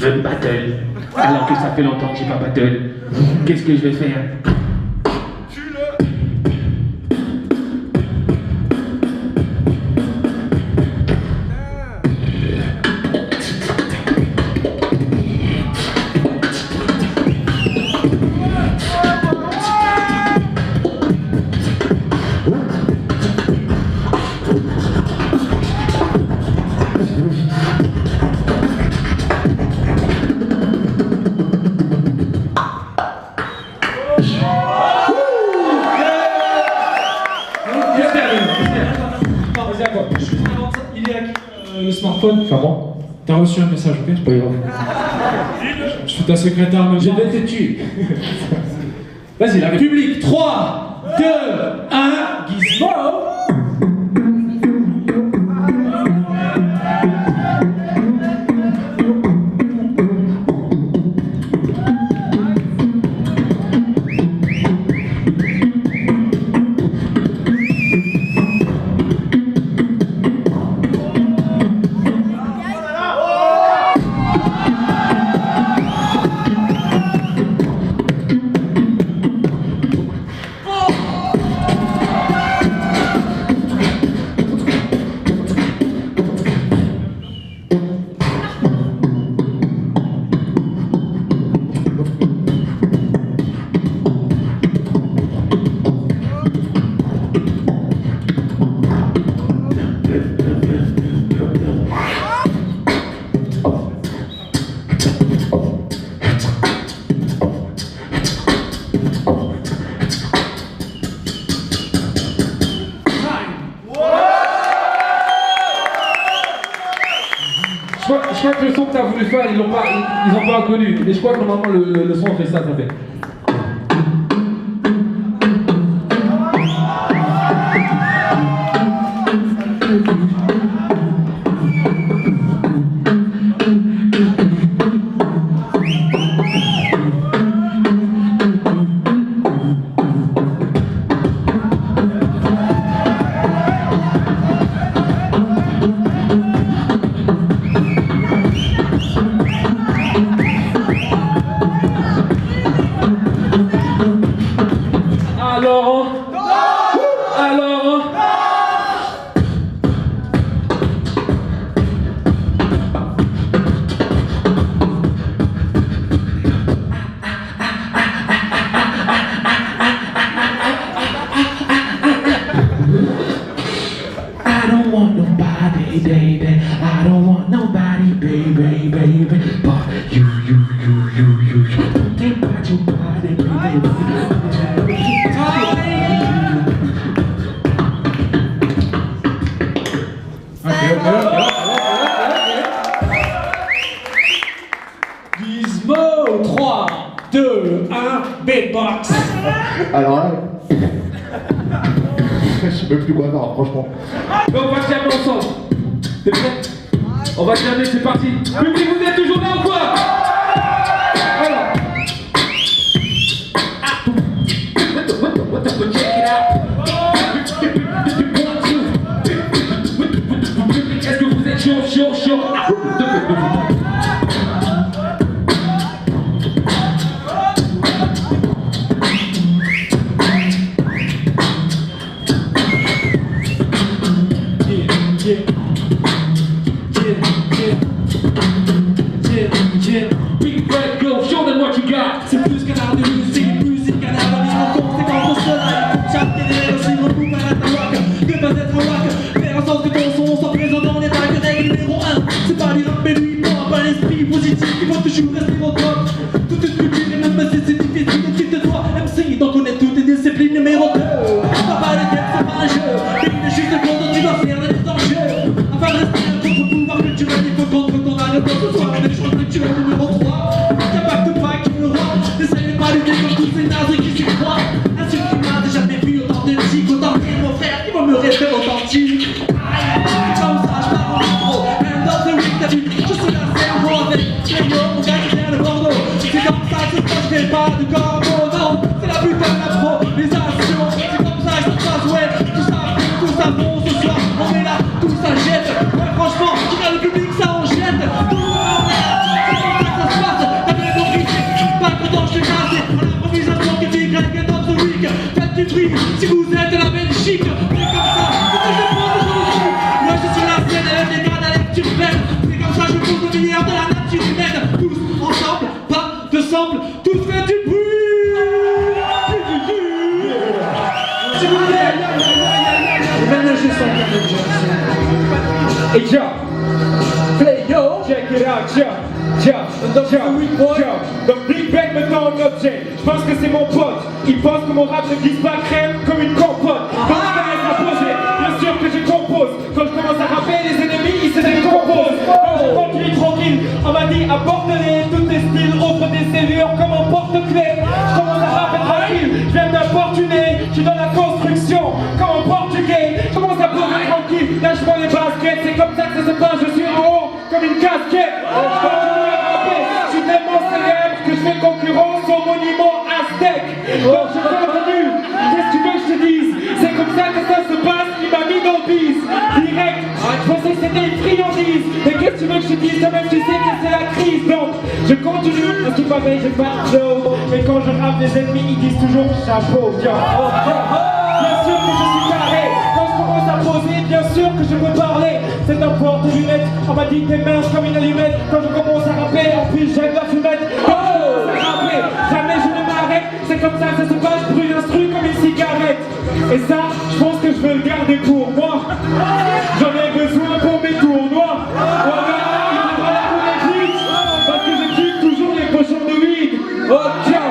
veux me battle. Alors que ça fait longtemps que j'ai pas battle. Qu'est-ce que je vais faire? Le smartphone, enfin bon, t'as reçu un message, ok? C'est pas grave. Je suis ta secrétaire, me Je vais te tuer. Vas-y, la République. 3, 2, 1, Gizmo. Je crois que le son que tu as voulu faire, ils n'ont pas reconnu. Mais je crois que normalement le son fait ça fait. baby. I don't want nobody, baby, baby, but you. Don't think about your body, baby. Gizmo, 3, 2, 1, beatbox. Alors là, je sais même plus quoi faire, franchement. Donc on va se calmer ensemble. T'es prêt? On va se calmer, c'est parti. Public, vous êtes toujours là ou quoi? Alors. Check it out. Est-ce que vous êtes chaud? Big Red Go, show them what you got. C'est plus qu'un art de musique, un art de conséquence au soleil. Chaque télé, suivre pour paraître un rock, ne pas être un rock. Faire en sorte que ton son soit présent dans les bacs. Règle numéro 1, c'est pas l'idée, mais lui, pour un esprit positif, il faut toujours rester au top. Toute une culture, et même si c'est difficile, donc il te doit MC, donc connaître toutes tes disciplines. Numéro 2, pas le thème, c'est pas un jeu. Mais il est juste le compte, tu dois faire des enjeux. Afin de rester un contre-pouvoir culturel, il faut contre ton art, ce soir, avec chose culturelle. Numéro 3, n'essayez pas de lutter comme tous ces nazes qui s'y croient. Insulte qui m'a déjà vu autant de tics, autant de mon frère qui va me rester authentique. Aïe, comme ça je pars en micro. End of the week, t'as vu, je suis là, cerveau avec Crayon, mon gars qui vient de Bordeaux. C'est comme ça, c'est ça, je fais pas de corbeau, non. C'est la putain de l'improvisation. C'est comme ça, je passe, ouais. Tout ça bon ce soir. On est là, tout ça jette. Ouais, franchement, je regarde le public, ça en jette. Tout le monde est là, c'est comme ça que ça exemple, tous faites du bruit. S'il vous plaît. Et ja, play yo, check it out, ja, donc Big Bang me tend un objet. Je pense que c'est mon pote. Il pense que mon rap ne glisse pas crème comme une compote. Donc je laisse à poser. Bien sûr que je compose. Quand je commence à rapper, les ennemis ils se décomposent. Quand je continue tranquille, on m'a dit apporte-les tous tes styles, offre des serrures comme un porte-clés. Je commence à rapper tranquille. Je viens d'importuner. Je suis dans la construction comme un portugais. Je commence à poser tranquille. Lâche-moi les baskets. C'est comme ça que ça se passe. Je suis en haut comme une casquette. Je suis tellement célèbre que je fais concurrence au monument aztèque. Donc je continue. Qu'est-ce que tu veux que je te dise? C'est comme ça que ça se passe. Il m'a mis dans le bise. Direct. Je pensais que c'était une friandise. Mais qu'est-ce que tu veux que je te dise? Toi-même tu sais que c'est la crise. Donc je continue. Je suis pas vrai, j'ai pas de flow. Mais quand je rappe, les ennemis ils disent toujours chapeau. Bien sûr que je suis carré. Quand je commence à poser, bien sûr que je peux parler. C'est un porte-lunette. On m'a dit que t'es mince comme une allumette. Quand je commence à rapper, en plus j'aime la fumette. Jamais je ne m'arrête. C'est comme ça que ça se passe. Je brûle un truc comme une cigarette. Et ça, je pense que je veux le garder pour moi. J'en ai besoin pour mes tournois. Il faudra la couler vite. Parce que je kiffe toujours les pochons de weed. Oh tiens.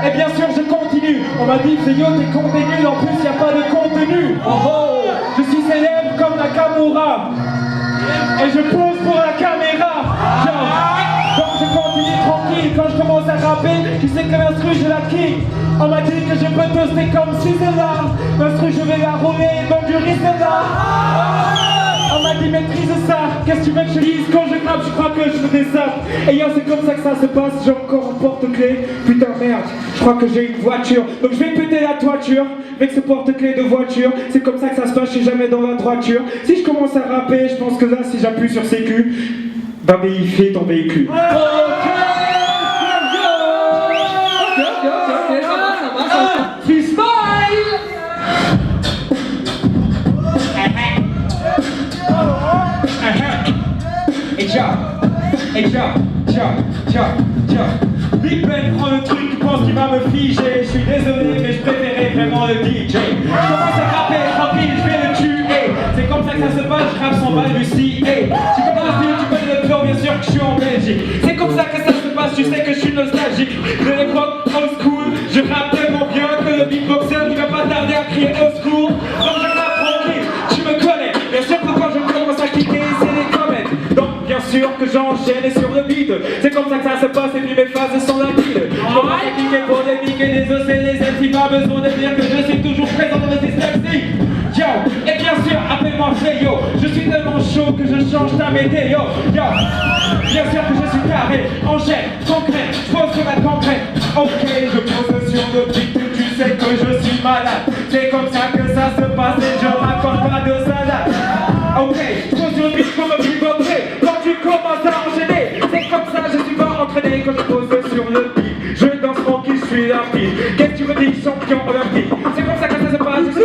Et bien sûr je continue. On m'a dit Fléau t'es contenu. En plus y a pas de contenu. Je suis célèbre comme la Kamura. Et je pose pour la caméra. Donc je continue tranquille. Quand je commence à rapper, tu sais que l'instru je la kick. On m'a dit que je peux toaster comme Cizella. L'instru je vais la rouler dans du Rizella. On m'a dit maîtrise ça. Qu'est-ce que tu veux que je dise? Quand je rappe, je crois que je me désappe. Et yo, c'est comme ça que ça se passe. J'ai encore un porte-clés. Putain merde, je crois que j'ai une voiture. Donc je vais péter la toiture avec ce porte-clés de voiture. C'est comme ça que ça se passe, je suis jamais dans la droiture. Si je commence à rapper, je pense que là, si j'appuie sur sécu, va vérifier ton véhicule. Big Ben prend le truc, il pense qu'il va me figer. Je suis désolé, mais je préférais vraiment le DJ. Je commence à rapper tranquille, je vais le tuer. C'est comme ça que ça se passe, je rappe sans balbutier. Tu connais le style, tu connais le flow, bien sûr que je suis en Belgique. C'est comme ça que ça se passe, tu sais que je suis nostalgique. De l'époque old school, je rappe tellement bien que le beatboxer il va pas tarder à crier au secours. Donc je rappe tranquille, tu me connais. Bien sûr que quand je commence à cliquer, c'est des comètes. Donc bien sûr que j'enchaîne sur le beat. C'est comme ça que ça se passe et puis mes phases sont lapides. Je commence à cliquer pour les mics et les os et les ailes. Il pas besoin de dire que je suis toujours présent dans le dyslexie. Yo, et bien sûr, appelle-moi Fléau. Je suis tellement chaud que je change ta météo. Yo, bien sûr que je suis carré. Enchaîne, concret, je pose sur la concrète. Ok, je pose sur le beat. Tu sais que je suis malade. C'est comme ça que ça se passe et je raconte pas de salade. Ok, je pose sur le beat pour me pivoter. Quand tu commences à enchaîner, c'est comme ça, je suis pas entraîné. Quand je pose sur le beat, je danse tranquille, je suis rapide. Qu'est-ce que tu me dis, champion olympique? C'est comme ça que ça se passe.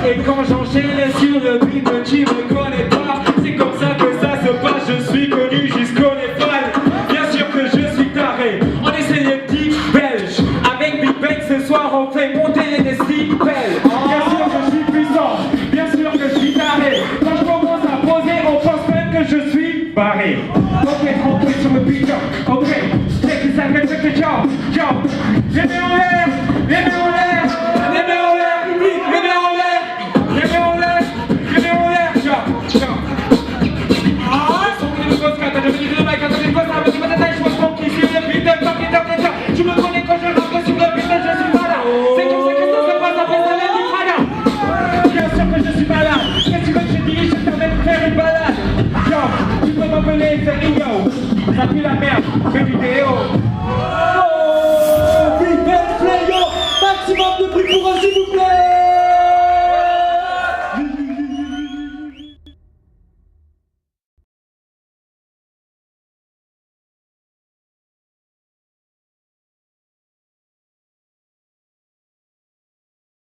Et quand j'enchaîne sur le beat, tu me connais pas. C'est comme ça que ça se passe, je suis connu jusqu'au Népal. Bien sûr que je suis taré. On essaie les petits Belges. Avec Big Bang ce soir on fait monter les décibels. Bien sûr que je suis puissant, bien sûr que je suis taré. Quand je commence à poser, on pense même que je suis barré. Ok, tranquille sur le beat, ok. C'est que ça fait ce que yo, je mets en l'air.